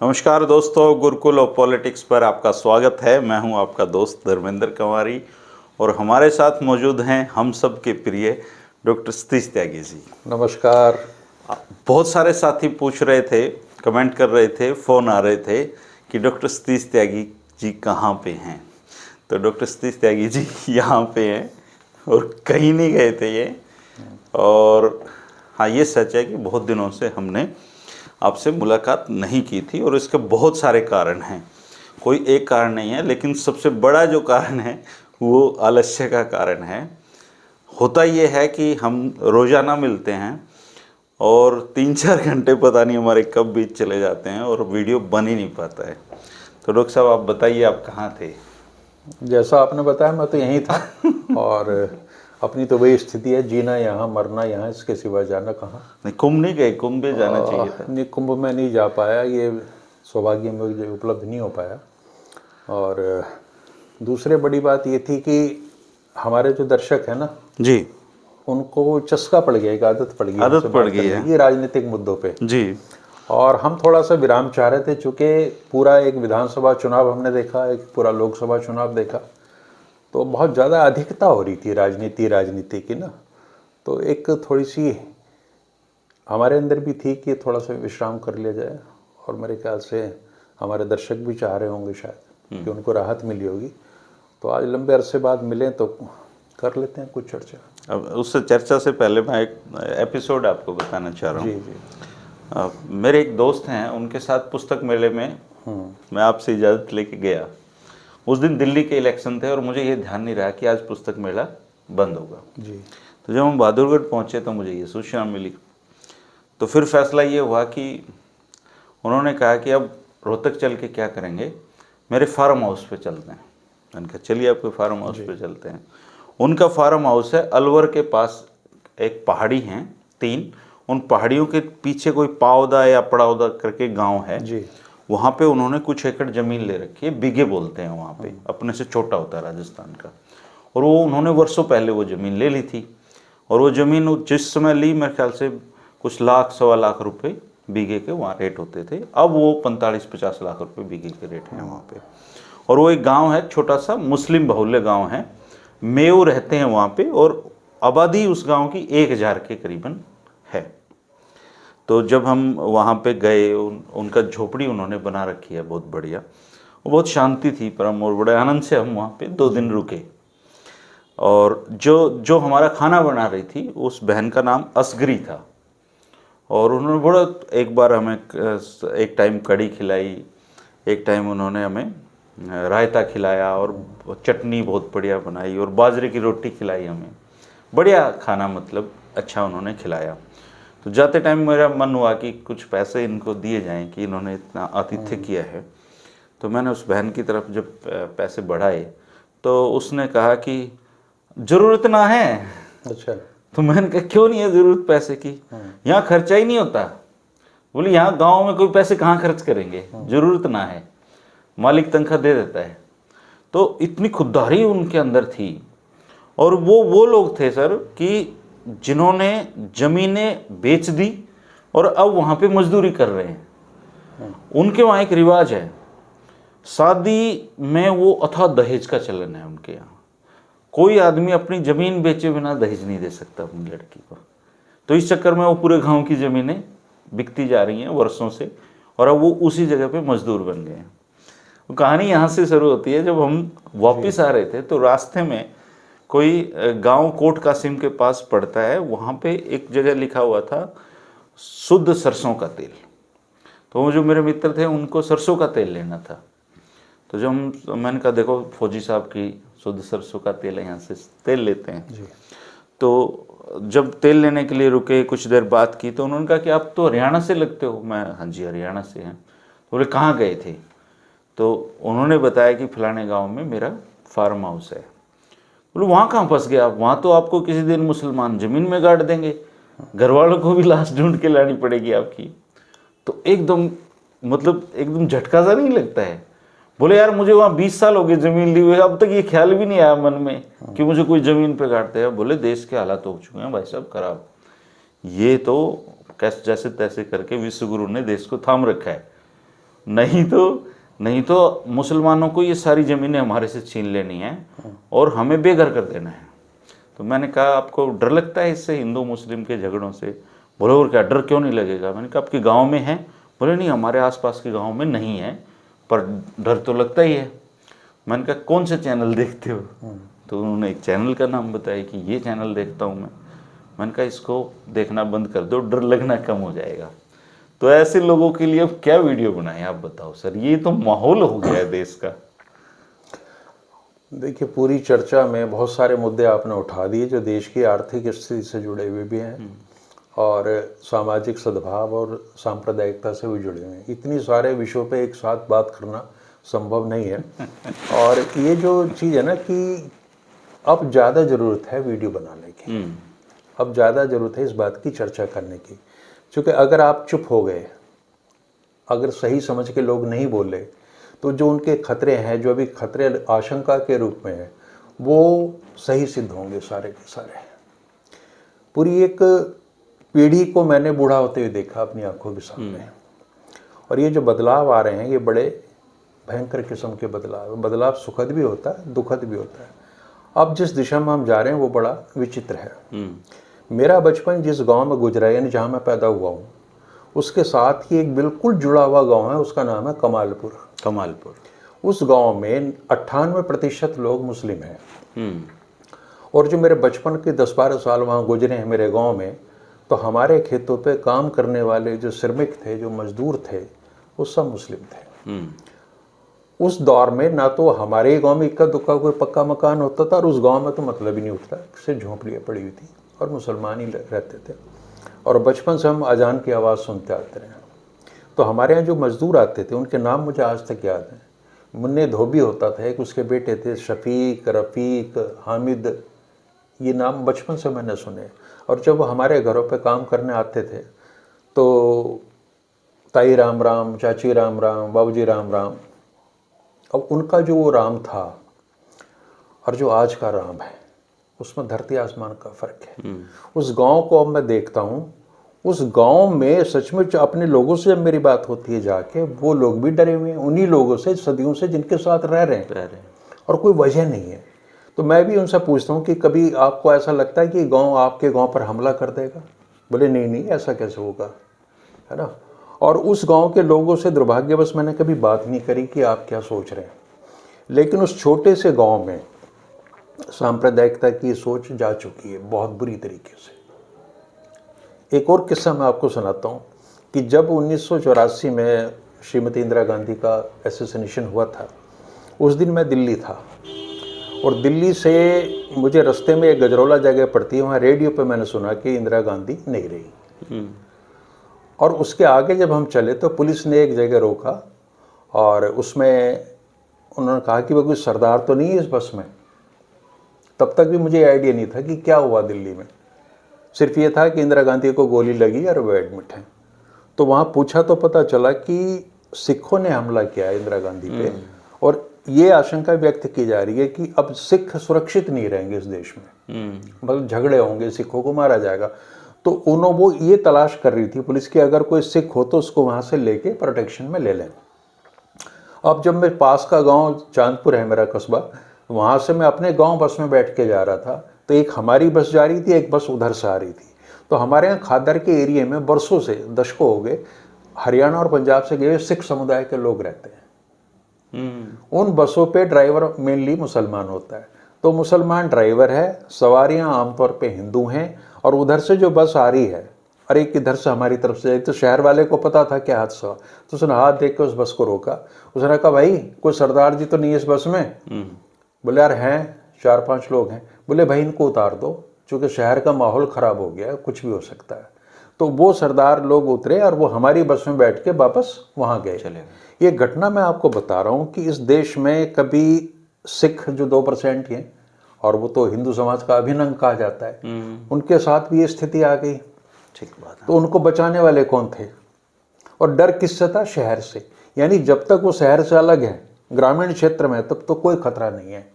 नमस्कार दोस्तों, Gurukul of politics पर आपका स्वागत है। मैं हूं आपका दोस्त धर्मेंद्र कंवारी और हमारे साथ मौजूद हैं हम सब के प्रिय डॉक्टर सतीश त्यागी जी। नमस्कार। बहुत सारे साथी पूछ रहे थे, कमेंट कर रहे थे, फ़ोन आ रहे थे कि डॉक्टर सतीश त्यागी जी कहाँ पे हैं। तो डॉक्टर सतीश त्यागी जी यहाँ पे हैं और कहीं नहीं गए थे ये। और हाँ, ये सच है कि बहुत दिनों से हमने आपसे मुलाकात नहीं की थी और इसके बहुत सारे कारण हैं। कोई एक कारण नहीं है, लेकिन सबसे बड़ा जो कारण है वो आलस्य का कारण है। होता ये है कि हम रोज़ाना मिलते हैं और 3-4 घंटे पता नहीं हमारे कब बीत चले जाते हैं और वीडियो बन ही नहीं पाता है। तो डॉक्टर साहब, आप बताइए, आप कहाँ थे? जैसा आपने बताया मैं तो यहीं था और अपनी तो वही स्थिति है, जीना यहाँ मरना यहाँ, इसके सिवा जाना कहाँ। नहीं, कुंभ नहीं गए? कुंभ भी जाना चाहिए था। नहीं, कुंभ में नहीं जा पाया, ये सौभाग्य में मुझे उपलब्ध नहीं हो पाया। और दूसरी बड़ी बात ये थी कि हमारे जो दर्शक हैं ना जी, उनको चस्का पड़ गया, एक आदत पड़ गई, आदत पड़ गई है ये राजनीतिक मुद्दों पे। जी। और हम थोड़ा सा विराम चाह रहे थे, चूँकि पूरा एक विधानसभा चुनाव हमने देखा, एक पूरा लोकसभा चुनाव देखा, तो बहुत ज़्यादा अधिकता हो रही थी राजनीति की ना। तो एक थोड़ी सी हमारे अंदर भी थी कि थोड़ा सा विश्राम कर लिया जाए, और मेरे ख्याल से हमारे दर्शक भी चाह रहे होंगे शायद कि उनको राहत मिली होगी। तो आज लंबे अरसे बाद मिलें तो कर लेते हैं कुछ चर्चा। अब उस चर्चा से पहले मैं एक एपिसोड आपको बताना चाह रहा हूँ। जी जी। मेरे एक दोस्त हैं, उनके साथ पुस्तक मेले में मैं आपसे इजाज़त लेके गया। उस दिन दिल्ली के इलेक्शन थे और मुझे ये ध्यान नहीं रहा कि आज पुस्तक मेला बंद होगा। जी। तो जब हम बहादुरगढ़ पहुँचे तो मुझे ये सूचना मिली। तो फिर फैसला ये हुआ कि उन्होंने कहा कि अब रोहतक चल के क्या करेंगे, मेरे फार्म हाउस पे चलते हैं। मैंने कहा चलिए आपके फार्म हाउस पे चलते हैं। उनका फार्म हाउस है अलवर के पास, एक पहाड़ी हैं 3, उन पहाड़ियों के पीछे कोई पावदा या पड़ावदा करके गांव है जी। वहाँ पे उन्होंने कुछ एकड़ ज़मीन ले रखी है, बीघे बोलते हैं वहाँ पे, अपने से छोटा होता है राजस्थान का। और वो उन्होंने वर्षों पहले वो ज़मीन ले ली थी और वो ज़मीन जिस समय ली मेरे ख्याल से कुछ लाख 1.25 लाख रुपए बीघे के वहाँ रेट होते थे। अब वो 45-50 लाख रुपए बीघे के रेट हैं वहाँ पे। और वो एक गांव है, छोटा सा मुस्लिम बहुल्य गांव है, मेऊ रहते हैं वहाँ पे और आबादी उस गांव की 1000 के करीबन है। तो जब हम वहाँ पे गए, उनका झोपड़ी उन्होंने बना रखी है बहुत बढ़िया, वो बहुत शांति थी परम, और बड़े आनंद से हम वहाँ पे 2 दिन रुके। और जो हमारा खाना बना रही थी उस बहन का नाम असगरी था और उन्होंने बड़ा, एक बार हमें एक टाइम कढ़ी खिलाई, एक टाइम उन्होंने हमें रायता खिलाया और चटनी बहुत बढ़िया बनाई और बाजरे की रोटी खिलाई हमें। बढ़िया खाना, मतलब अच्छा उन्होंने खिलाया। तो जाते टाइम मेरा मन हुआ कि कुछ पैसे इनको दिए जाएं कि इन्होंने इतना आतिथ्य किया है। तो मैंने उस बहन की तरफ जब पैसे बढ़ाए तो उसने कहा कि ज़रूरत ना है। अच्छा। तो मैंने कहा क्यों नहीं है ज़रूरत पैसे की, यहाँ खर्चा ही नहीं होता। बोली यहाँ गांव में कोई पैसे कहाँ खर्च करेंगे, ज़रूरत ना है, मालिक तनख्वाह दे देता है। तो इतनी खुददारी उनके अंदर थी। और वो लोग थे सर कि जिन्होंने ज़मीनें बेच दी और अब वहाँ पे मजदूरी कर रहे हैं। उनके वहाँ एक रिवाज है, शादी में वो अथाह दहेज का चलन है उनके यहाँ। कोई आदमी अपनी ज़मीन बेचे बिना दहेज नहीं दे सकता अपनी लड़की को। तो इस चक्कर में वो पूरे गांव की ज़मीनें बिकती जा रही हैं वर्षों से और अब वो उसी जगह पे मजदूर बन गए हैं। वो कहानी यहाँ से शुरू होती है। जब हम वापस आ रहे थे तो रास्ते में कोई गांव कोट कासिम के पास पड़ता है, वहाँ पे एक जगह लिखा हुआ था शुद्ध सरसों का तेल। तो वो जो मेरे मित्र थे उनको सरसों का तेल लेना था। तो जब मैंने कहा देखो फौजी साहब की शुद्ध सरसों का तेल है, यहाँ से तेल लेते हैं जी। तो जब तेल लेने के लिए रुके, कुछ देर बात की, तो उन्होंने कहा कि आप तो हरियाणा से लगते हो। मैं हाँ जी हरियाणा से हैं। तो बोले कहाँ गए थे? तो उन्होंने बताया कि फलाने गांव में मेरा फार्म हाउस है। बोले वहाँ कहाँ फंस गए आप? वहाँ तो आपको किसी दिन मुसलमान ज़मीन में गाड़ देंगे, घर वालों को भी लाश ढूंढ के लानी पड़ेगी आपकी। तो एकदम मतलब एकदम झटका सा नहीं लगता है? बोले यार मुझे वहाँ 20 साल हो गए ज़मीन ली हुई है, अब तक ये ख्याल भी नहीं आया मन में कि मुझे कोई ज़मीन पे काटते हैं। बोले देश के हालात हो चुके हैं भाई साहब खराब, ये तो कैसे जैसे तैसे करके विश्वगुरु ने देश को थाम रखा है। नहीं तो मुसलमानों को ये सारी ज़मीनें हमारे से छीन लेनी है और हमें बेघर कर देना है। तो मैंने कहा आपको डर लगता है इससे, हिंदू मुस्लिम के झगड़ों से? बोले और क्या डर क्यों नहीं लगेगा? मैंने कहा आपके गांव में है? बोले नहीं हमारे आसपास के गांव में नहीं है, पर डर तो लगता ही है। मैंने कहा कौन से चैनल देखते हो? तो उन्होंने एक चैनल का नाम बताया कि ये चैनल देखता हूँ मैं। मैंने कहा इसको देखना बंद कर दो, डर लगना कम हो जाएगा। तो ऐसे लोगों के लिए अब क्या वीडियो बनाएं आप बताओ सर, ये तो माहौल हो गया है देश का। देखिए, पूरी चर्चा में बहुत सारे मुद्दे आपने उठा दिए जो देश की आर्थिक स्थिति से जुड़े हुए भी हैं और सामाजिक सद्भाव और सांप्रदायिकता से भी जुड़े हुए हैं। इतनी सारे विषयों पे एक साथ बात करना संभव नहीं है। और ये जो चीज़ है ना कि अब ज़्यादा ज़रूरत है वीडियो बनाने की, अब ज़्यादा ज़रूरत है इस बात की चर्चा करने की, क्योंकि अगर आप चुप हो गए, अगर सही समझ के लोग नहीं बोले, तो जो उनके खतरे हैं, जो अभी खतरे आशंका के रूप में है, वो सही सिद्ध होंगे सारे के सारे। पूरी एक पीढ़ी को मैंने बूढ़ा होते हुए देखा अपनी आंखों के सामने, और ये जो बदलाव आ रहे हैं ये बड़े भयंकर किस्म के बदलाव सुखद भी होता है, दुखद भी होता है। अब जिस दिशा में हम जा रहे हैं वो बड़ा विचित्र है। मेरा बचपन जिस गांव में गुजरा, यानी जहां मैं पैदा हुआ हूं, उसके साथ ही एक बिल्कुल जुड़ा हुआ गांव है, उसका नाम है कमालपुर। उस गांव में 98% लोग मुस्लिम हैं। और जो मेरे बचपन के 10-12 साल वहाँ गुजरे हैं मेरे गांव में, तो हमारे खेतों पे काम करने वाले जो श्रमिक थे, जो मजदूर थे, वो सब मुस्लिम थे। उस दौर में ना तो हमारे ही गांव में इक्का दुक्का कोई पक्का मकान होता था, और उस गांव में तो मतलब ही नहीं उठता, सिर्फ झोंपड़ियाँ पड़ी हुई थी और मुसलमान ही रहते थे। और बचपन से हम अजान की आवाज़ सुनते आते रहे। तो हमारे यहाँ जो मजदूर आते थे उनके नाम मुझे आज तक याद हैं। मुन्ने धोबी होता था एक, उसके बेटे थे शफीक, रफ़ीक, हामिद, ये नाम बचपन से मैंने सुने। और जब वो हमारे घरों पे काम करने आते थे तो ताई राम राम, चाची राम राम, बाबूजी राम राम। अब उनका जो वो राम था और जो आज का राम है, उसमें धरती आसमान का फ़र्क है। उस गांव को अब मैं देखता हूँ, उस गांव में सचमुच अपने लोगों से जब मेरी बात होती है जाके, वो लोग भी डरे हुए हैं उन्हीं लोगों से सदियों से जिनके साथ रह रहे हैं, और कोई वजह नहीं है। तो मैं भी उनसे पूछता हूँ कि कभी आपको ऐसा लगता है कि गांव आपके गांव पर हमला कर देगा? बोले नहीं नहीं, ऐसा कैसे होगा, है ना। और उस गांव के लोगों से दुर्भाग्यवश मैंने कभी बात नहीं करी कि आप क्या सोच रहे हैं। लेकिन उस छोटे से गाँव में सांप्रदायिकता की सोच जा चुकी है बहुत बुरी तरीके से। एक और किस्सा मैं आपको सुनाता हूँ कि जब 1984 में श्रीमती इंदिरा गांधी का असैसिनेशन हुआ था, उस दिन मैं दिल्ली था, और दिल्ली से मुझे रास्ते में एक गजरौला जगह पड़ती है, वहाँ रेडियो पे मैंने सुना कि इंदिरा गांधी नहीं रही। और उसके आगे जब हम चले तो पुलिस ने एक जगह रोका, और उसमें उन्होंने कहा कि वो कोई सरदार तो नहीं है इस बस में। तब तक भी मुझे आइडिया नहीं था कि क्या हुआ दिल्ली में, सिर्फ ये था कि इंदिरा गांधी को गोली लगी और वो एडमिट हैं। तो वहाँ पूछा तो पता चला कि सिखों ने हमला किया इंदिरा गांधी पे, और ये आशंका व्यक्त की जा रही है कि अब सिख सुरक्षित नहीं रहेंगे इस देश में, मतलब झगड़े होंगे, सिखों को मारा जाएगा। तो वो ये तलाश कर रही थी पुलिस की, अगर कोई सिख हो तो उसको वहाँ से लेके प्रोटेक्शन में ले लें। अब जब मैं पास का गाँव चांदपुर है मेरा कस्बा, वहाँ से मैं अपने गाँव बस में बैठ के जा रहा था, तो एक हमारी बस जा रही थी, एक बस उधर से आ रही थी। तो हमारे यहाँ खादर के एरिया में बरसों से, दशकों हो गए, हरियाणा और पंजाब से गए सिख समुदाय के लोग रहते हैं। उन बसों पे ड्राइवर मेनली मुसलमान होता है, तो मुसलमान ड्राइवर है, सवारियां आमतौर पे हिंदू हैं, और उधर से जो बस आ रही है, और एक इधर से हमारी तरफ से, तो शहर वाले को पता था क्या हादसा, तो उसने हाथ देख के उस बस को रोका। उसने कहा भाई कोई सरदार जी तो नहीं है इस बस में? बोले यार हैं, 4-5 लोग हैं। बोले भाई इनको उतार दो, क्योंकि शहर का माहौल ख़राब हो गया है, कुछ भी हो सकता है। तो वो सरदार लोग उतरे और वो हमारी बस में बैठ के वापस वहाँ गए, चले गए। ये घटना मैं आपको बता रहा हूँ कि इस देश में कभी सिख जो 2% हैं, और वो तो हिंदू समाज का अभिन्न कहा जाता है, उनके साथ भी ये स्थिति आ गई। ठीक बात है। तो उनको बचाने वाले कौन थे, और डर किससे था? शहर से। यानी जब तक वो शहर से अलग है, ग्रामीण क्षेत्र में, तब तो कोई खतरा नहीं है,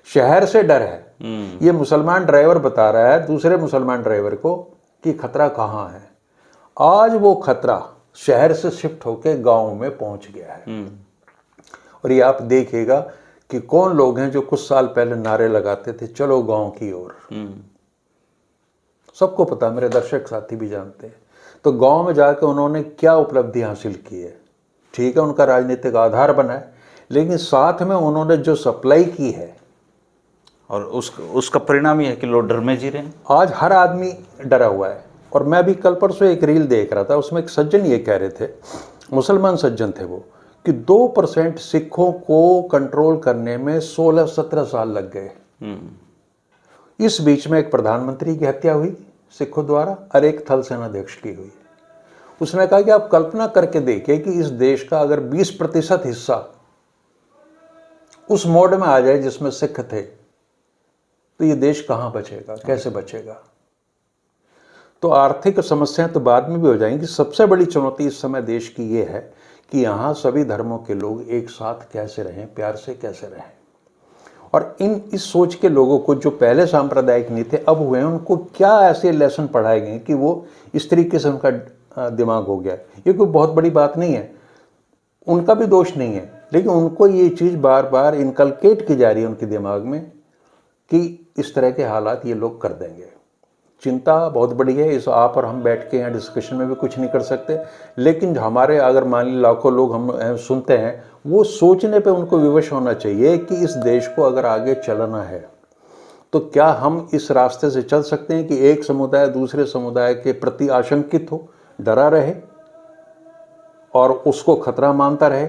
शहर से डर है। ये मुसलमान ड्राइवर बता रहा है दूसरे मुसलमान ड्राइवर को कि खतरा कहाँ है। आज वो खतरा शहर से शिफ्ट होकर गांव में पहुंच गया है। और ये आप देखिएगा कि कौन लोग हैं जो कुछ साल पहले नारे लगाते थे चलो गांव की ओर। सबको पता, मेरे दर्शक साथी भी जानते हैं। तो गांव में जाकर उन्होंने क्या उपलब्धि हासिल की है, ठीक है उनका राजनीतिक आधार बना है, लेकिन साथ में उन्होंने जो सप्लाई की है, और उसका परिणाम ये है कि लोग डर में जी रहे हैं। आज हर आदमी डरा हुआ है। और मैं भी कल परसों एक रील देख रहा था, उसमें एक सज्जन ये कह रहे थे, मुसलमान सज्जन थे वो, कि 2% सिखों को कंट्रोल करने में 16-17 साल लग गए। इस बीच में एक प्रधानमंत्री की हत्या हुई सिखों द्वारा और एक थल सेनाध्यक्ष की हुई। उसने कहा कि आप कल्पना करके देखिए कि इस देश का अगर 20% हिस्सा उस मोड में आ जाए जिसमें सिख थे, तो ये देश कहां बचेगा, कैसे बचेगा। तो आर्थिक समस्याएं तो बाद में भी हो जाएंगी। सबसे बड़ी चुनौती इस समय देश की ये है कि यहाँ सभी धर्मों के लोग एक साथ कैसे रहें, प्यार से कैसे रहें। और इस सोच के लोगों को जो पहले सांप्रदायिक नहीं थे अब हुए हैं, उनको क्या ऐसे लेसन पढ़ाए गए कि वो इस तरीके से उनका दिमाग हो गया। ये कोई बहुत बड़ी बात नहीं है, उनका भी दोष नहीं है, लेकिन उनको ये चीज़ बार बार इनकलकेट की जा रही है उनके दिमाग में कि इस तरह के हालात ये लोग कर देंगे। चिंता बहुत बड़ी है। इस आप और हम बैठ के यहाँ डिस्कशन में भी कुछ नहीं कर सकते, लेकिन हमारे अगर मान ली लाखों लोग हम सुनते हैं, वो सोचने पे उनको विवश होना चाहिए कि इस देश को अगर आगे चलना है तो क्या हम इस रास्ते से चल सकते हैं कि एक समुदाय दूसरे समुदाय के प्रति आशंकित हो, डरा रहे और उसको खतरा मानता रहे,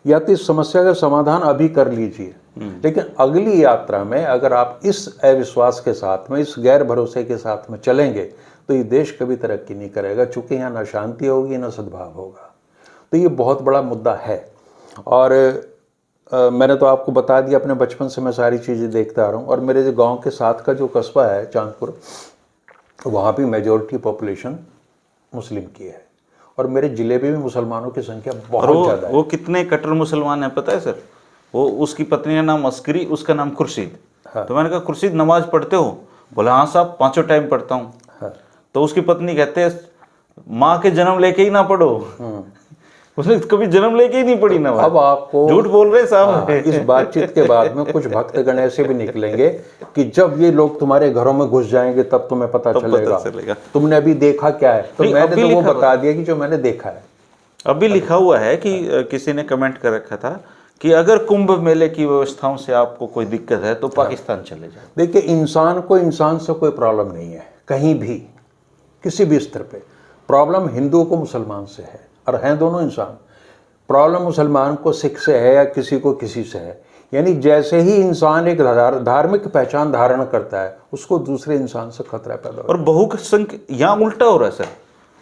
या तो इस समस्या का समाधान अभी कर लीजिए, लेकिन अगली यात्रा में अगर आप इस अविश्वास के साथ में, इस गैर भरोसे के साथ में चलेंगे तो ये देश कभी तरक्की नहीं करेगा, चूंकि यहाँ ना शांति होगी ना सद्भाव होगा। तो ये बहुत बड़ा मुद्दा है। और मैंने तो आपको बता दिया, अपने बचपन से मैं सारी चीज़ें देखता आ रहा हूँ। और मेरे जो गाँव के साथ का जो कस्बा है चांदपुर, वहाँ भी मेजॉरिटी पॉपुलेशन मुस्लिम की है, और मेरे जिले में भी मुसलमानों की संख्या बहुत ज़्यादा है। वो कितने कट्टर मुसलमान हैं पता है सर? वो उसकी पत्नी का नाम अस्करी, उसका नाम खुर्शीद। हाँ। तो मैंने कहा खुर्शीद नमाज पढ़ते हो? बोला हाँ साहब 5 टाइम पढ़ता हूँ। हाँ। तो उसकी पत्नी कहते हैं माँ के जन्म लेके ही ना पढ़ो। उसने कभी जन्म लेके ही नहीं पढ़ी नमाज। अब आपको झूठ बोल रहे साहब। इस बातचीत के बाद में कुछ भक्तगण ऐसे भी निकलेंगे कि जब ये लोग तुम्हारे घरों में घुस जाएंगे तब तुम्हें पता चलेगा तुमने अभी देखा क्या है। तो मैंने तो वो बता दिया कि जो मैंने देखा है। अभी लिखा हुआ है कि किसी ने कमेंट कर रखा था कि अगर कुंभ मेले की व्यवस्थाओं से आपको कोई दिक्कत है तो पाकिस्तान चले जाओ। देखिए, इंसान को इंसान से कोई प्रॉब्लम नहीं है कहीं भी, किसी भी स्तर पे। प्रॉब्लम हिंदुओं को मुसलमान से है, और हैं दोनों इंसान। प्रॉब्लम मुसलमान को सिख से है या किसी को किसी से है। यानी जैसे ही इंसान एक धार्मिक पहचान धारण करता है, उसको दूसरे इंसान से खतरा पैदा होता है। और बहुसंख्यक यहाँ उल्टा हो रहा है सर।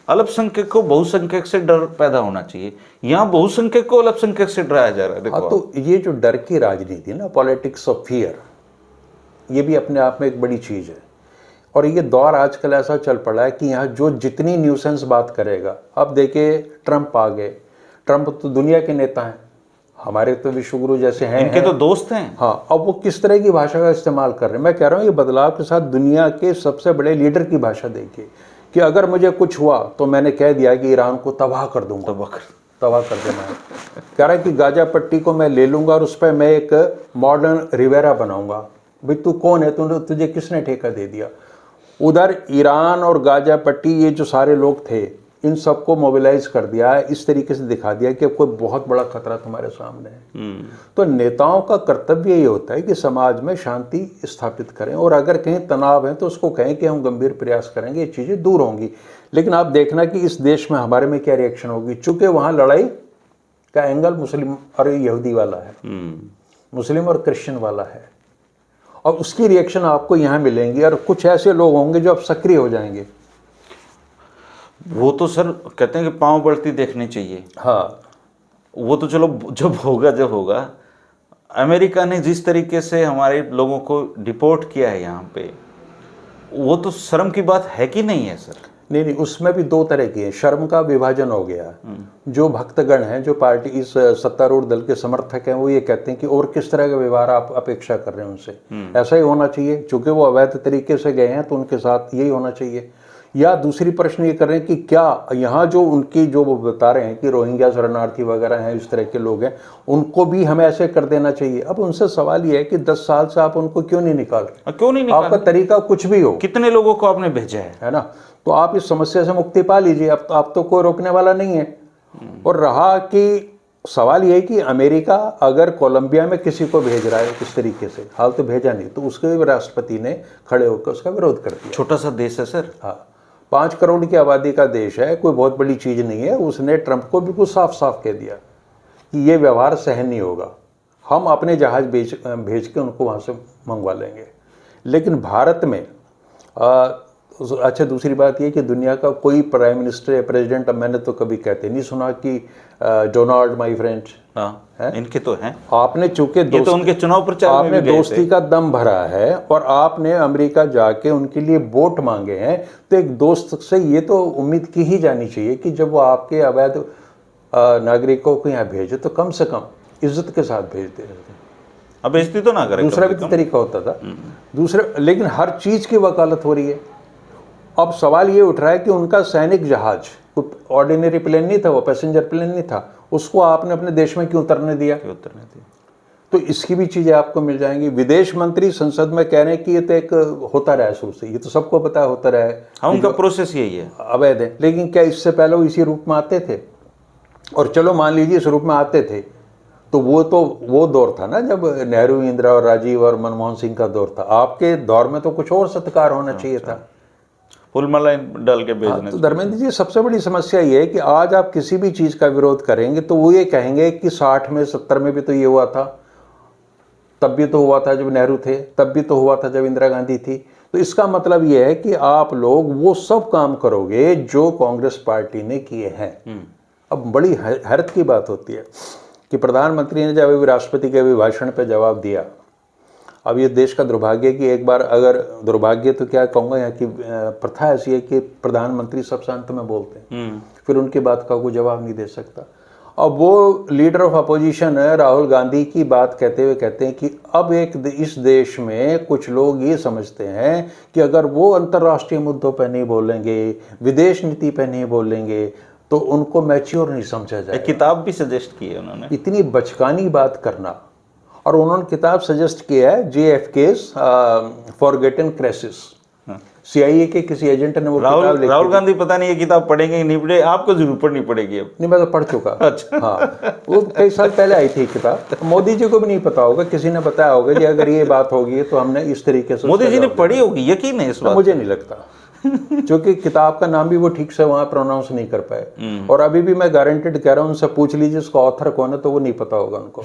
अल्पसंख्यक को बहुसंख्यक से डर पैदा होना चाहिए, यहाँ बहुसंख्यक को अल्पसंख्यक से डराया जा रहा है। देखो तो ये जो डर की राजनीति ना, पॉलिटिक्स ऑफ फियर, ये भी अपने आप में एक बड़ी चीज़ है। और ये दौर आजकल ऐसा चल पड़ा है कि यहाँ जो जितनी न्यूसेंस बात करेगा, अब देखिए ट्रंप आ गए। ट्रंप तो दुनिया के नेता हैं, हमारे तो विश्वगुरु जैसे हैं, इनके तो दोस्त हैं। हाँ, अब वो किस तरह की भाषा का इस्तेमाल कर रहे हैं। मैं कह रहा हूँ ये बदलाव के साथ दुनिया के सबसे बड़े लीडर की भाषा देखिए कि अगर मुझे कुछ हुआ तो मैंने कह दिया कि ईरान को तबाह कर दूंगा। तबाह कर देना है। कह रहा है कि गाजा पट्टी को मैं ले लूंगा और उस पर मैं एक मॉडर्न रिवेरा बनाऊंगा। भाई तू कौन है, तुझे किसने ठेका दे दिया? उधर ईरान और गाजा पट्टी, ये जो सारे लोग थे, इन सबको मोबिलाइज कर दिया है, इस तरीके से दिखा दिया कि अब कोई बहुत बड़ा खतरा तुम्हारे सामने है। तो नेताओं का कर्तव्य ये होता है कि समाज में शांति स्थापित करें, और अगर कहीं तनाव है तो उसको कहें कि हम गंभीर प्रयास करेंगे, ये चीज़ें दूर होंगी। लेकिन आप देखना कि इस देश में हमारे में क्या रिएक्शन होगी, चूंकि वहाँ लड़ाई का एंगल मुस्लिम और यहूदी वाला है, मुस्लिम और क्रिश्चियन वाला है, और उसकी रिएक्शन आपको यहाँ मिलेंगी। और कुछ ऐसे लोग होंगे जो अब सक्रिय हो जाएंगे। वो तो सर कहते हैं कि पांव बढ़ती देखनी चाहिए। हाँ, वो तो चलो जब होगा। अमेरिका ने जिस तरीके से हमारे लोगों को डिपोर्ट किया है यहाँ पे, वो तो शर्म की बात है कि नहीं है सर? नहीं, उसमें भी दो तरह की है। शर्म का विभाजन हो गया। जो भक्तगण हैं, जो पार्टी इस सत्तारूढ़ दल के समर्थक हैं, वो ये कहते हैं कि और किस तरह का व्यवहार आप अपेक्षा कर रहे हैं उनसे, ऐसा ही होना चाहिए। चूंकि वो अवैध तरीके से गए हैं तो उनके साथ यही होना चाहिए। या दूसरी प्रश्न ये कर रहे हैं कि क्या यहाँ जो उनकी जो वो बता रहे हैं कि रोहिंग्या शरणार्थी वगैरह हैं, इस तरह के लोग हैं, उनको भी हमें ऐसे कर देना चाहिए। अब उनसे सवाल ये है कि 10 साल से आप उनको क्यों नहीं निकाल रहे? क्यों नहीं निकाल? आपका तरीका कुछ भी हो, कितने लोगों को आपने भेजा है ना? तो आप इस समस्या से मुक्ति पा लीजिए। अब तो कोई रोकने वाला नहीं है। और रहा कि सवाल ये है कि अमेरिका अगर कोलंबिया में किसी को भेज रहा है इस तरीके से, हाल तो भेजा नहीं, तो उसके भी राष्ट्रपति ने खड़े होकर उसका विरोध कर दिया। छोटा सा देश है सर। हाँ, 5 करोड़ की आबादी का देश है, कोई बहुत बड़ी चीज नहीं है। उसने ट्रंप को बिल्कुल साफ साफ कह दिया कि ये व्यवहार सहन नहीं होगा, हम अपने जहाज भेज के उनको वहां से मंगवा लेंगे। लेकिन भारत में अच्छा, दूसरी बात ये कि दुनिया का कोई प्राइम मिनिस्टर या प्रेसिडेंट, मैंने तो कभी कहते नहीं सुना कि डोनाल्ड माय फ्रेंड। हाँ, इनके तो हैं। आपने चूंकि ये तो उनके चुनाव प्रचार में आपने भी गए दोस्ती का दम भरा है और आपने अमेरिका जाके उनके लिए वोट मांगे हैं, तो एक दोस्त से ये तो उम्मीद की ही जानी चाहिए कि जब वो आपके अवैध नागरिकों को यहाँ भेजे तो कम से कम इज्जत के साथ भेज दे। अब बेइज्जती तो ना करे। दूसरा भी तो तरीका होता था दूसरे, लेकिन हर चीज की वकालत हो रही है। अब सवाल ये उठ रहा है कि उनका सैनिक जहाज, कोई ऑर्डिनरी प्लेन नहीं था, वो पैसेंजर प्लेन नहीं था, उसको आपने अपने देश में क्यों उतरने दिया? तो इसकी भी चीजें आपको मिल जाएंगी। विदेश मंत्री संसद में कह रहे हैं कि ये तो एक होता रहा है शुरू से, ये तो सबको पता होता रहा है। हाँ, उनका प्रोसेस यही है, अवैध है। लेकिन क्या इससे पहले वो इसी रूप में आते थे? और चलो मान लीजिए इस रूप में आते थे, तो वो दौर था ना जब नेहरू, इंदिरा और राजीव और मनमोहन सिंह का दौर था। आपके दौर में तो कुछ और सत्कार होना चाहिए था, फुलमाला डाल के भेजने। तो धर्मेंद्र जी, सबसे बड़ी समस्या ये है कि आज आप किसी भी चीज का विरोध करेंगे तो वो ये कहेंगे कि 60 में 70 में भी तो ये हुआ था, तब भी तो हुआ था जब नेहरू थे, तब भी तो हुआ था जब इंदिरा गांधी थी। तो इसका मतलब ये है कि आप लोग वो सब काम करोगे जो कांग्रेस पार्टी ने किए हैं। अब बड़ी हैरत की बात होती है कि प्रधानमंत्री ने जब राष्ट्रपति के अभिभाषण पर जवाब दिया, अब ये देश का दुर्भाग्य है कि एक बार, अगर दुर्भाग्य तो क्या कहूँगा, यहाँ की प्रथा ऐसी है कि प्रधानमंत्री सबसे अंत में बोलते हैं, फिर उनकी बात का कोई जवाब नहीं दे सकता। अब वो लीडर ऑफ अपोजिशन है राहुल गांधी की बात कहते हुए कहते हैं कि अब इस देश में कुछ लोग ये समझते हैं कि अगर वो अंतर्राष्ट्रीय मुद्दों पर नहीं बोलेंगे, विदेश नीति पर नहीं बोलेंगे, तो उनको मैच्योर नहीं समझा जाए। किताब भी सजेस्ट की है उन्होंने। इतनी बचकानी बात करना। और उन्होंने किताब सजेस्ट किया है, JFK's फॉरगेटन क्राइसिस। CIA के किसी एजेंट ने वो किताब लिखी। राहुल गांधी पता नहीं ये किताब पढ़ेंगे नहीं पढ़े, आपको जरूर पढ़नी पड़ेगी अब। नहीं, मैं तो पढ़ चुका। अच्छा। हाँ, वो कई साल पहले आई थी किताब। मोदी जी को भी नहीं पता होगा, किसी ने बताया होगा कि अगर ये बात होगी तो हमने इस तरीके से। मोदी जी ने पढ़ी होगी, यकीन है इस बात? मुझे नहीं लगता, क्योंकि किताब का नाम भी वो ठीक से वहां प्रोनाउंस नहीं कर पाए। और अभी भी मैं गारंटेड कह रहा हूं, उनसे पूछ लीजिए उसका ऑथर कौन है, तो वो नहीं पता होगा उनको।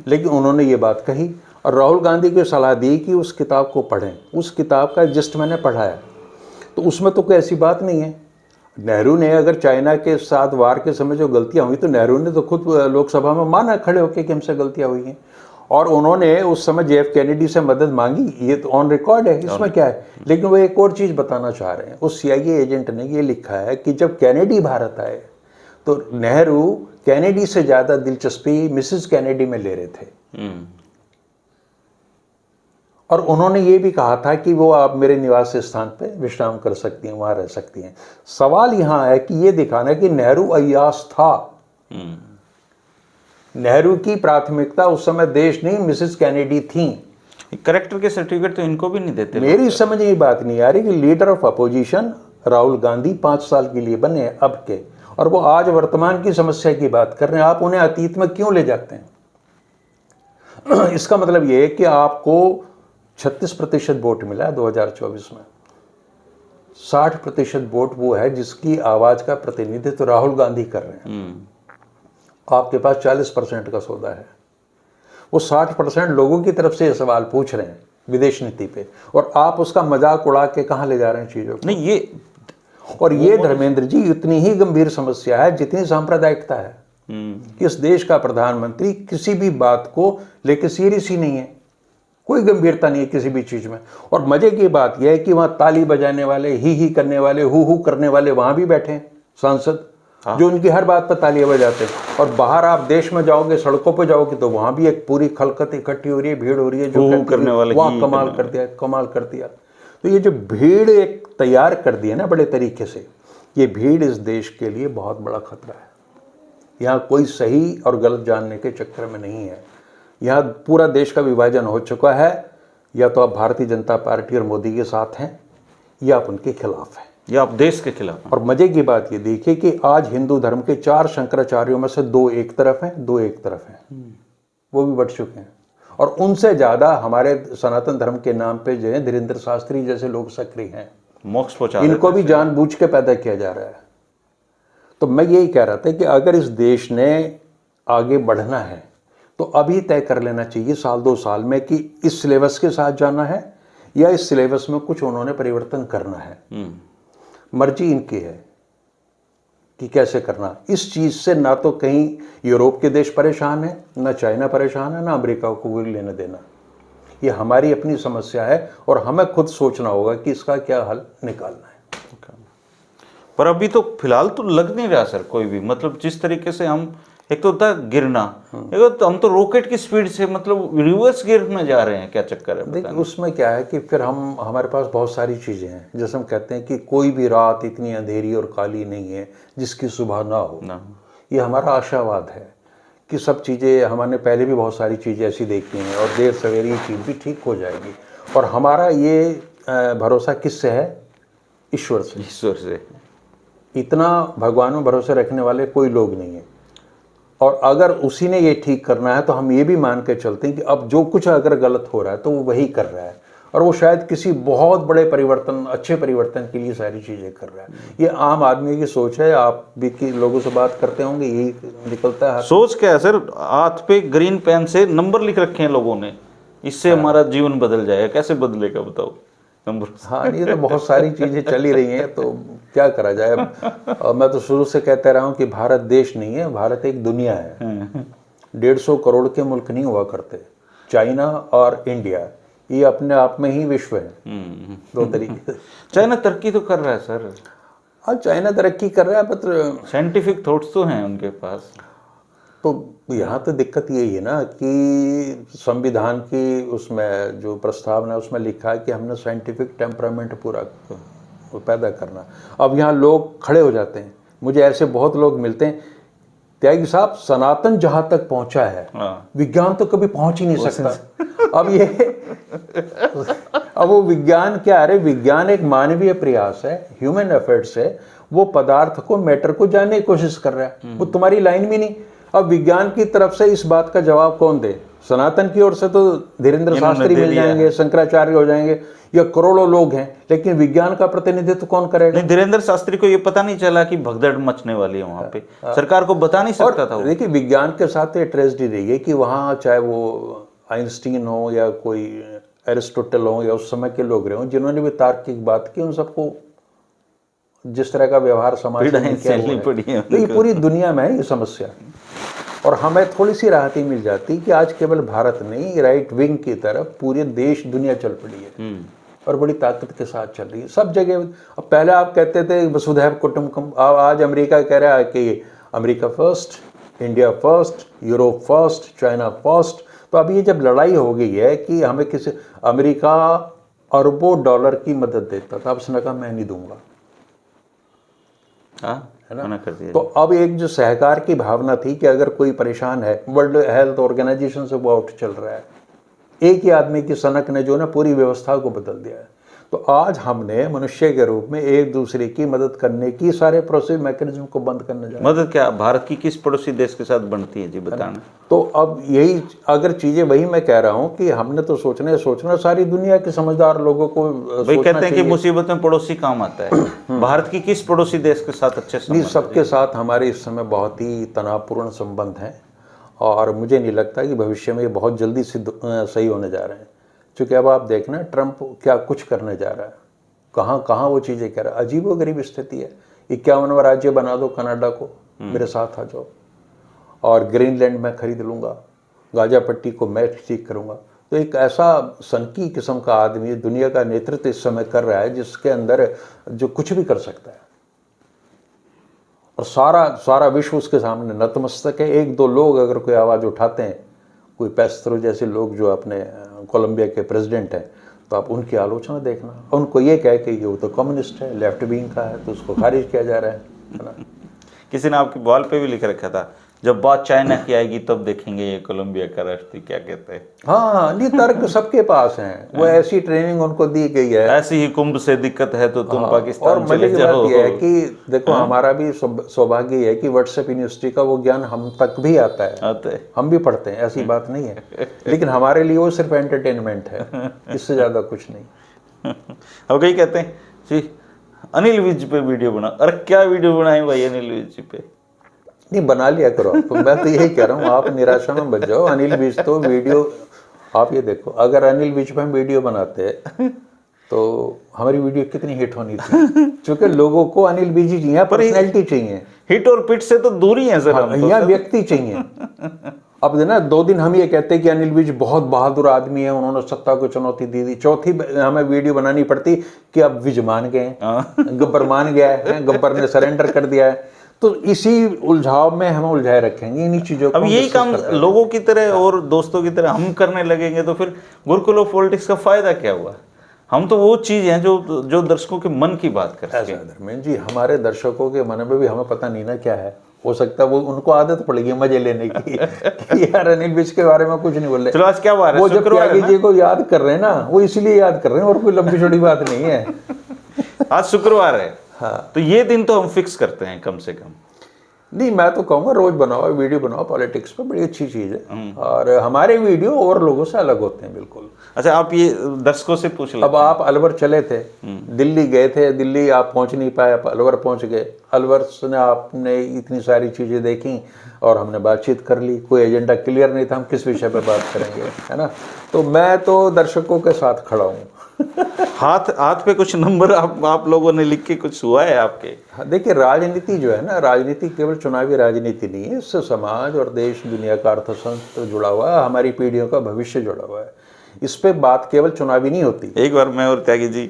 लेकिन उन्होंने ये बात कही और राहुल गांधी को सलाह दी कि उस किताब को पढ़ें। उस किताब का जस्ट मैंने पढ़ा है, तो उसमें तो कोई ऐसी बात नहीं है। नेहरू ने अगर चाइना के साथ वार के समय जो गलतियां हुई, तो नेहरू ने तो खुद लोकसभा में माना खड़े होकर कि हमसे गलतियां हुई हैं, और उन्होंने उस समय JF कैनेडी से मदद मांगी। ये तो ऑन रिकॉर्ड है, इसमें क्या है। लेकिन वो एक और चीज़ बताना चाह रहे हैं। उस CIA एजेंट ने ये लिखा है कि जब कैनेडी भारत आए तो नेहरू कैनेडी से ज़्यादा दिलचस्पी मिसेस कैनेडी में ले रहे थे। और उन्होंने ये भी कहा था कि वो आप मेरे निवास स्थान पे विश्राम कर सकती हैं, वहाँ रह सकती हैं। सवाल यहाँ है कि ये दिखाना कि नेहरू अय्याश था। नेहरू की प्राथमिकता उस समय देश नहीं, मिसेस कैनेडी थी। करेक्टर के सर्टिफिकेट तो इनको भी नहीं देते। मेरी समझ में बात नहीं आ रही कि leader of opposition Rahul Gandhi 5 साल के लिए बने अब के, और वो आज वर्तमान की समस्या की बात कर रहे हैं। आप उन्हें अतीत में क्यों ले जाते हैं? इसका मतलब ये है कि आपको 36% वोट मिला है 2024 में। 60% वोट वो है जिसकी आवाज का प्रतिनिधित्व राहुल गांधी कर रहे हैं। आपके पास 40% का सौदा है। वो 60% लोगों की तरफ से ये सवाल पूछ रहे हैं विदेश नीति पे, और आप उसका मजाक उड़ा के कहाँ ले जा रहे हैं चीजों को? नहीं, ये और ये धर्मेंद्र जी उतनी ही गंभीर समस्या है जितनी सांप्रदायिकता है। इस देश का प्रधानमंत्री किसी भी बात को लेकर सीरियस ही नहीं है, कोई गंभीरता नहीं है किसी भी चीज में। और मजे की बात यह है कि वहां ताली बजाने वाले, ही करने वाले, हु करने वाले वहां भी बैठे हैं सांसद, जो उनकी हर बात पर तालियां बजाते हैं। और बाहर आप देश में जाओगे, सड़कों पर जाओगे, तो वहां भी एक पूरी खलकत इकट्ठी हो रही है, भीड़ हो रही है, जो करने वाले वहां कमाल कर दिया, कमाल कर दिया। तो ये जो भीड़ एक तैयार कर दी है ना बड़े तरीके से, ये भीड़ इस देश के लिए बहुत बड़ा खतरा है। यहाँ कोई सही और गलत जानने के चक्कर में नहीं है। यहाँ पूरा देश का विभाजन हो चुका है, या तो आप भारतीय जनता पार्टी और मोदी के साथ हैं या आप उनके खिलाफ हैं, या आप देश के खिलाफ हैं। और मजे की बात ये देखिए कि आज हिंदू धर्म के 4 शंकराचार्यों में से 2 एक तरफ हैं, 2 एक तरफ हैं, वो भी बढ़ चुके हैं। और उनसे ज्यादा हमारे सनातन धर्म के नाम पे जो है धीरेन्द्र शास्त्री जैसे लोग सक्रिय हैं, मोक्ष पहुंचा इनको भी जानबूझ के पैदा किया जा रहा है। तो मैं यही कह रहा था कि अगर इस देश ने आगे बढ़ना है तो अभी तय कर लेना चाहिए 1-2 साल में कि इस सिलेबस के साथ जाना है या इस सिलेबस में कुछ उन्होंने परिवर्तन करना है। मर्जी इनकी है कि कैसे करना। इस चीज से ना तो कहीं यूरोप के देश परेशान है, ना चाइना परेशान है, ना अमेरिका को कोई लेना देना। ये हमारी अपनी समस्या है और हमें खुद सोचना होगा कि इसका क्या हल निकालना है। पर अभी तो फिलहाल तो लग नहीं रहा सर कोई भी, मतलब जिस तरीके से हम, एक तो होता है गिरना, एक तो हम तो रॉकेट की स्पीड से मतलब रिवर्स गियर में जा रहे हैं, क्या चक्कर है? देखिए उसमें क्या है कि फिर हमारे पास बहुत सारी चीज़ें हैं, जैसे हम कहते हैं कि कोई भी रात इतनी अंधेरी और काली नहीं है जिसकी सुबह ना हो ना। ये हमारा आशावाद है कि सब चीज़ें, हमने पहले भी बहुत सारी चीज़ें ऐसी देखी हैं और देर सवेरे ये चीज़ भी ठीक हो जाएगी। और हमारा ये भरोसा किससे है? ईश्वर से। ईश्वर से। इतना भगवान में भरोसे रखने वाले कोई लोग नहीं है। और अगर उसी ने ये ठीक करना है तो हम ये भी मान के चलते हैं कि अब जो कुछ अगर गलत हो रहा है तो वो वही कर रहा है, और वो शायद किसी बहुत बड़े परिवर्तन, अच्छे परिवर्तन के लिए सारी चीज़ें कर रहा है। ये आम आदमी की सोच है। आप भी कि लोगों से बात करते होंगे, यही निकलता है। सोच क्या है सर? हाथ पे ग्रीन पेन से नंबर लिख रखे हैं लोगों ने, इससे हमारा जीवन बदल जाएगा। कैसे बदलेगा बताओ? नंबर। हाँ, ये तो बहुत सारी चीज़ें चली रही हैं, तो क्या करा जाए। और मैं तो शुरू से कहता रहा हूँ कि भारत देश नहीं है, भारत एक दुनिया है। 150 करोड़ के मुल्क नहीं हुआ करते। चाइना और इंडिया ये अपने आप में ही विश्व है, 2 तरीके से। चाइना तरक्की तो कर रहा है सर। हाँ, चाइना तरक्की कर रहा है, पर साइंटिफिक थॉट्स तो हैं उनके पास। तो यहाँ तो दिक्कत यही है ना कि संविधान की उसमें जो प्रस्तावना है उसमें लिखा है कि हमने साइंटिफिक टेम्परामेंट पूरा पैदा करना। अब यहाँ लोग खड़े हो जाते हैं, मुझे ऐसे बहुत लोग मिलते हैं, त्यागी साहब सनातन जहाँ तक पहुँचा है विज्ञान तो कभी पहुँच ही नहीं सकता। अब वो विज्ञान क्या है? विज्ञान एक मानवीय प्रयास है, ह्यूमन एफर्ट्स है। वो पदार्थ को, मैटर को जानने की कोशिश कर रहा है, वो तुम्हारी लाइन भी नहीं। अब विज्ञान की तरफ से इस बात का जवाब कौन दे? सनातन की ओर से तो धीरेन्द्र शास्त्री मिल जाएंगे, शंकराचार्य हो जाएंगे, या करोड़ों लोग हैं, लेकिन विज्ञान का प्रतिनिधित्व कौन करेगा? नहीं, धीरेन्द्र शास्त्री को ये पता नहीं चला कि भगदड़ मचने वाली है वहां पे। सरकार को बता नहीं सकता था। देखिए विज्ञान के साथ ये ट्रेजेडी रही है कि वहाँ चाहे वो आइंस्टीन हो या कोई एरिस्टोटल हो या उस समय के लोग रहे हों, जिन्होंने भी तार्किक बात की, उन सबको जिस तरह का व्यवहार समाज में किया है, तो ये पूरी दुनिया में है ये समस्या। और हमें थोड़ी सी राहत ही मिल जाती कि आज केवल भारत नहीं, राइट विंग की तरफ पूरे देश दुनिया चल पड़ी है और बड़ी ताकत के साथ चल रही है सब जगह। अब पहले आप कहते थे वसुधैव कुटुंबकम, आज अमेरिका कह रहा है कि America first, India first, Europe first, China first. तो अब ये जब लड़ाई हो गई है कि हमें किसी, अमेरिका अरबों डॉलर की मदद देता था, अब उसने कहा मैं नहीं दूंगा, है ना, कर दिया। तो अब एक जो सहकार की भावना थी कि अगर कोई परेशान है, वर्ल्ड हेल्थ ऑर्गेनाइजेशन से वो आउट चल रहा है, एक ही आदमी की सनक ने जो ना पूरी व्यवस्था को बदल दिया है। तो आज हमने मनुष्य के रूप में एक दूसरे की मदद करने की सारे प्रोसेस मैकेनिज्म को बंद करने जा रहे हैं। मदद क्या भारत की किस पड़ोसी देश के साथ बनती है जी, बताना। तो अब यही अगर चीजें, वही मैं कह रहा हूँ कि हमने तो सोचना सारी दुनिया के समझदार लोगों को वही कहते हैं कि मुसीबत में पड़ोसी काम आता है। भारत की किस पड़ोसी देश के साथ अच्छे संबंध? सबके साथ हमारे इस समय बहुत ही तनावपूर्ण संबंध हैं और मुझे नहीं लगता कि भविष्य में ये बहुत जल्दी सही होने जा रहे हैं। क्योंकि अब आप देखना ट्रंप क्या कुछ करने जा रहा है, कहाँ कहाँ वो चीज़ें कह रहा है। अजीबोगरीब स्थिति है। 51वां राज्य बना दो कनाडा को, मेरे साथ आ जाओ, और ग्रीनलैंड मैं खरीद लूँगा, गाजा पट्टी को मैं ठीक करूँगा। तो एक ऐसा सनकी किस्म का आदमी दुनिया का नेतृत्व इस समय कर रहा है जिसके अंदर जो कुछ भी कर सकता है, और सारा विश्व उसके सामने नतमस्तक है। 1-2 लोग अगर कोई आवाज़ उठाते हैं, कोई पेस्त्रो जैसे लोग जो अपने कोलंबिया के प्रेसिडेंट हैं, तो आप उनकी आलोचना देखना, उनको ये कहे कि ये वो तो कम्युनिस्ट है, लेफ्ट विंग का है, तो उसको खारिज किया जा रहा है ना। किसी ने आपकी वॉल पे भी लिख रखा था, जब बात चाइना की आएगी तब देखेंगे ये कोलंबिया का राष्ट्रीय क्या कहते हैं। हाँ, नहीं तर्क सबके पास हैं, वो ऐसी ट्रेनिंग उनको दी गई है। ऐसी ही कुंभ से दिक्कत है तो तुम और पाकिस्तान मजे चले की जाओ। बात यह है कि देखो हमारा भी सौभाग्य है कि व्हाट्सएप यूनिवर्सिटी का वो ज्ञान हम तक भी आता है, आते हैं। हम भी पढ़ते हैं, ऐसी बात नहीं है, लेकिन हमारे लिए वो सिर्फ एंटरटेनमेंट है, इससे ज्यादा कुछ नहीं। अब कहीं कहते हैं जी अनिल विज पे वीडियो बना, अरे क्या वीडियो बनाए भाई अनिल विज पे। नहीं, बना लिया करो आप, मैं तो यही कह रहा हूँ, आप निराशा में बच जाओ। अनिल विज तो वीडियो, आप ये देखो, अगर अनिल विज पे हम वीडियो बनाते तो हमारी वीडियो कितनी हिट होनी थी, क्योंकि लोगों को अनिल विज ही चाहिए, पर्सनैलिटी चाहिए। हिट और पिट से तो दूरी है सर, हम तो यहाँ व्यक्ति चाहिए। अब ना 2 दिन हम ये कहते हैं कि अनिल विज बहुत बहादुर आदमी है, उन्होंने सत्ता को चुनौती दी थी, चौथी हमें वीडियो बनानी पड़ती कि अब विज मान गए, गब्बर मान गया है, गब्बर ने सरेंडर कर दिया है। तो इसी उलझाव में हम उलझाए रखेंगे इन्हीं चीजों को। अब यही काम लोगों की तरह और दोस्तों की तरह हम करने लगेंगे तो फिर गुरुकुल ऑफ पॉलिटिक्स का फायदा क्या हुआ। हम तो वो चीज हैं जो दर्शकों के मन की बात करते हैं। धर्मेंद्र जी, हमारे दर्शकों के मन में भी हमें पता नहीं ना क्या है, हो सकता है वो उनको आदत पड़ेगी मजे लेने की कि यार अनिल विज के बारे में कुछ नहीं बोल रहे। चलो आज क्या बात है, वो जब त्यागी जी को याद कर रहे हैं ना, वो इसलिए याद कर रहे हैं और कोई लंबी छोटी बात नहीं है। आज शुक्रवार है, हाँ, तो ये दिन तो हम फिक्स करते हैं कम से कम। नहीं, मैं तो कहूँगा रोज बनाओ वीडियो, बनाओ पॉलिटिक्स पे, बड़ी अच्छी चीज़ है, और हमारे वीडियो और लोगों से अलग होते हैं बिल्कुल। अच्छा, आप ये दर्शकों से पूछ लेते अब आप अलवर चले थे, दिल्ली गए थे, दिल्ली आप पहुंच नहीं पाए, आप अलवर पहुंच गए, अलवर से आपने इतनी सारी चीज़ें देखी और हमने बातचीत कर ली, कोई एजेंडा क्लियर नहीं था, हम किस विषय पर बात करेंगे, है ना। तो मैं तो दर्शकों के साथ खड़ा हूँ। हाथ पे कुछ नंबर आप लोगों ने लिख के कुछ हुआ है आपके? हाँ, देखिए, राजनीति जो है ना, राजनीति केवल चुनावी राजनीति नहीं है, इससे समाज और देश दुनिया का अर्थतंत्र जुड़ा हुआ है, हमारी पीढ़ियों का भविष्य जुड़ा हुआ है, इस पे बात केवल चुनावी नहीं होती। एक बार मैं और त्यागी जी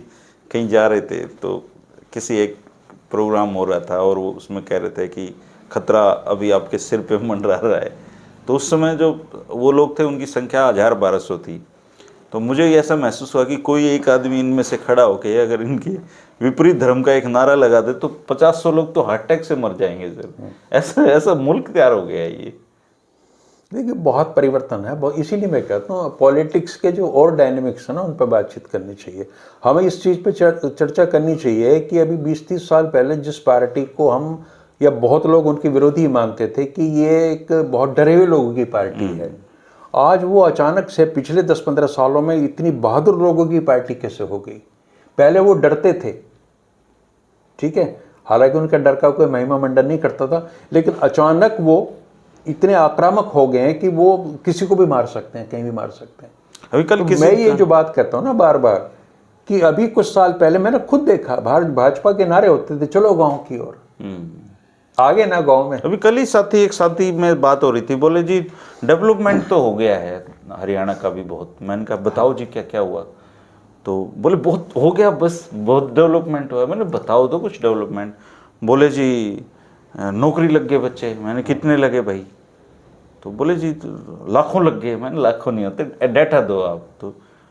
कहीं जा रहे थे, तो किसी एक प्रोग्राम हो रहा था और वो उसमें कह रहे थे कि खतरा अभी आपके सिर पे मंडरा रहा है। तो उस समय जो वो लोग थे उनकी संख्या 1000-1200 थी। तो मुझे ऐसा महसूस हुआ कि कोई एक आदमी इनमें से खड़ा होकर अगर इनके विपरीत धर्म का एक नारा लगा दे तो 50-100 लोग तो हार्ट अटैक से मर जाएंगे सर। ऐसा मुल्क तैयार हो गया है ये। देखिए, बहुत परिवर्तन है, बहुत, इसीलिए मैं कहता हूँ पॉलिटिक्स के जो और डायनेमिक्स है ना, उन पर बातचीत करनी चाहिए। हमें इस चीज़ पे चर्चा करनी चाहिए कि अभी 20-30 साल पहले जिस पार्टी को हम, या बहुत लोग उनके विरोधी मानते थे कि ये एक बहुत डरे हुए लोगों की पार्टी है, आज वो अचानक से पिछले 10-15 सालों में इतनी बहादुर लोगों की पार्टी कैसे हो गई। पहले वो डरते थे, ठीक है, हालांकि उनका डर का कोई महिमा मंडन नहीं करता था, लेकिन अचानक वो इतने आक्रामक हो गए हैं कि वो किसी को भी मार सकते हैं, कहीं भी मार सकते हैं। अभी कल तो मैं ये जो बात करता हूँ ना बार बार, कि अभी कुछ साल पहले मैंने खुद देखा, भाजपा के नारे होते थे, चलो गांव की ओर, आगे ना गांव में। अभी कल ही एक साथी में बात हो रही थी, बोले जी डेवलपमेंट तो हो गया है हरियाणा का भी बहुत। मैंने कहा बताओ जी क्या क्या हुआ। तो बोले बहुत हो गया, बस बहुत डेवलपमेंट हुआ। मैंने बताओ तो कुछ डेवलपमेंट। बोले जी नौकरी लग गए बच्चे। मैंने कितने लगे भाई? तो बोले जी लाखों लग गए। मैंने लाखों नहीं होते, डाटा दो आप। तो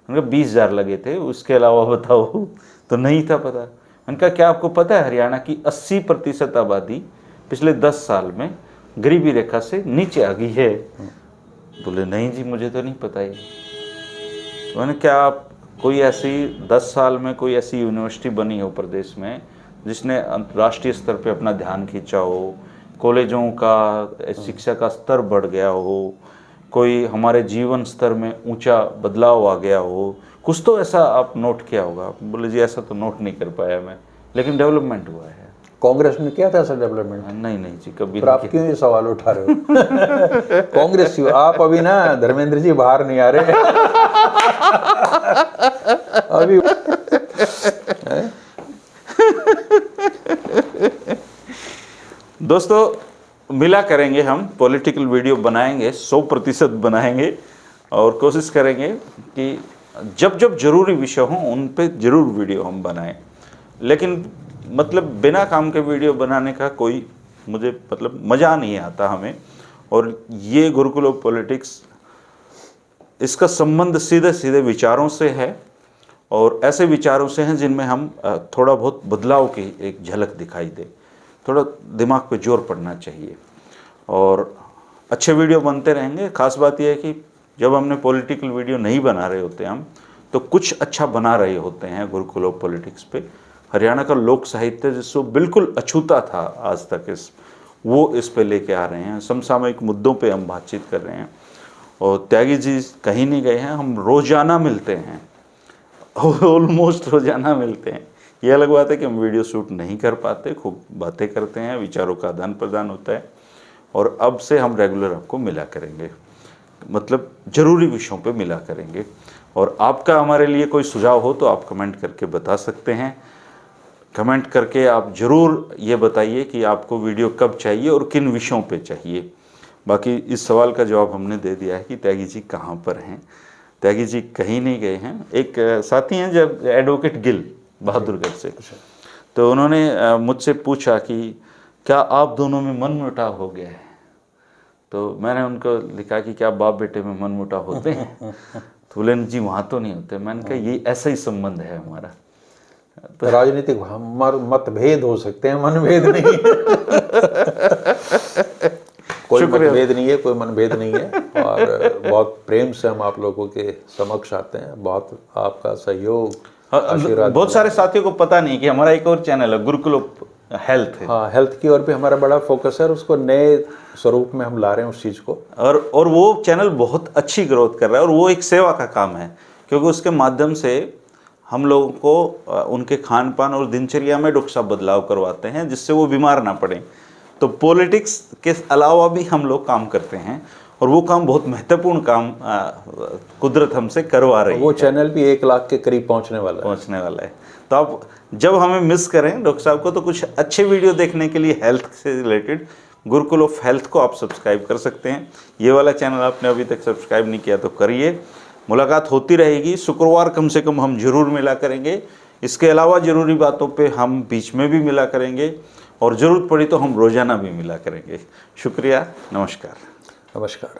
मैंने कहा 20,000 लगे थे, उसके अलावा बताओ। तो नहीं था पता। मैंने कहा क्या आपको पता है हरियाणा की 80% आबादी पिछले 10 साल में गरीबी रेखा से नीचे आ गई है? बोले नहीं जी मुझे तो नहीं पता ये। तो मैंने क्या आप कोई ऐसी 10 साल में कोई ऐसी यूनिवर्सिटी बनी हो प्रदेश में जिसने राष्ट्रीय स्तर पे अपना ध्यान खींचा हो, कॉलेजों का शिक्षा का स्तर बढ़ गया हो, कोई हमारे जीवन स्तर में ऊंचा बदलाव आ गया हो, कुछ तो ऐसा आप नोट किया होगा? बोले जी ऐसा तो नोट नहीं कर पाया मैं, लेकिन डेवलपमेंट हुआ है। कांग्रेस ने किया था ऐसा डेवलपमेंट? नहीं नहीं जी कभी नहीं। आप क्यों ये सवाल उठा रहे हो? कांग्रेस क्यों? आप अभी ना धर्मेंद्र जी बाहर नहीं आ रहे अभी दोस्तों मिला करेंगे, हम पॉलिटिकल वीडियो बनाएंगे, 100% बनाएंगे और कोशिश करेंगे कि जब जब जरूरी विषय हों उन पे जरूर वीडियो हम बनाएं। लेकिन मतलब बिना काम के वीडियो बनाने का कोई मुझे मतलब मज़ा नहीं आता हमें। और ये गुरुकुल ऑफ पॉलिटिक्स, इसका संबंध सीधे सीधे विचारों से है और ऐसे विचारों से हैं जिनमें हम थोड़ा बहुत बदलाव की एक झलक दिखाई दे, थोड़ा दिमाग पे जोर पड़ना चाहिए। और अच्छे वीडियो बनते रहेंगे। खास बात यह है कि जब हमने पॉलिटिकल वीडियो नहीं बना रहे होते हम, तो कुछ अच्छा बना रहे होते हैं गुरुकुल ऑफ पॉलिटिक्स पे। हरियाणा का लोक साहित्य जिसको बिल्कुल अछूता था आज तक, वो इस पे लेके आ रहे हैं। समसामयिक मुद्दों पे हम बातचीत कर रहे हैं। और त्यागी जी कहीं नहीं गए हैं, हम रोजाना मिलते हैं, ऑलमोस्ट रोजाना मिलते हैं। ये अलग बात है कि हम वीडियो शूट नहीं कर पाते, खूब बातें करते हैं, विचारों का आदान प्रदान होता है। और अब से हम रेगुलर आपको मिला करेंगे, मतलब ज़रूरी विषयों पे मिला करेंगे। और आपका हमारे लिए कोई सुझाव हो तो आप कमेंट करके बता सकते हैं। कमेंट करके आप ज़रूर ये बताइए कि आपको वीडियो कब चाहिए और किन विषयों पे चाहिए। बाकी इस सवाल का जवाब हमने दे दिया है कि त्यागी जी कहाँ पर हैं। त्यागी जी कहीं नहीं गए हैं। एक साथी हैं जब एडवोकेट गिल बहादुरगढ़ से, तो उन्होंने मुझसे पूछा कि क्या आप दोनों में मनमुटाव हो गया है। तो मैंने उनको लिखा कि क्या बाप बेटे में मनमुटाव होते हैं। तो बोले जी वहाँ तो नहीं होते। मैंने कहा ये ऐसा ही संबंध है हमारा। तो राजनीतिक मतभेद हो सकते हैं, मनभेद नहीं। कोई मतभेद नहीं है, कोई मनभेद नहीं है। और बहुत प्रेम से हम आप लोगों के समक्ष आते हैं। बहुत आपका सहयोग, आशीर्वाद। बहुत सारे साथियों को पता नहीं कि हमारा एक और चैनल है गुरुकुल हेल्थ है। हाँ, हेल्थ की ओर भी हमारा बड़ा फोकस है और उसको नए स्वरूप में हम ला रहे हैं उस चीज़ को। और वो चैनल बहुत अच्छी ग्रोथ कर रहा है और वो एक सेवा का काम है, क्योंकि उसके माध्यम से हम लोगों को उनके खान पान और दिनचर्या में डॉक्टर साहब बदलाव करवाते हैं जिससे वो बीमार ना पड़े। तो पॉलिटिक्स के अलावा भी हम लोग काम करते हैं और वो काम बहुत महत्वपूर्ण काम कुदरत हमसे करवा रही है। वो चैनल भी 1 लाख के करीब पहुंचने वाला है। तो आप जब हमें मिस करें डॉक्टर साहब को, तो कुछ अच्छे वीडियो देखने के लिए हेल्थ से रिलेटेड गुरुकुल ऑफ हेल्थ को आप सब्सक्राइब कर सकते हैं। ये वाला चैनल आपने अभी तक सब्सक्राइब नहीं किया तो करिए। मुलाकात होती रहेगी। शुक्रवार कम से कम हम जरूर मिला करेंगे। इसके अलावा ज़रूरी बातों पे हम बीच में भी मिला करेंगे और ज़रूरत पड़ी तो हम रोज़ाना भी मिला करेंगे। शुक्रिया, नमस्कार। नमस्कार।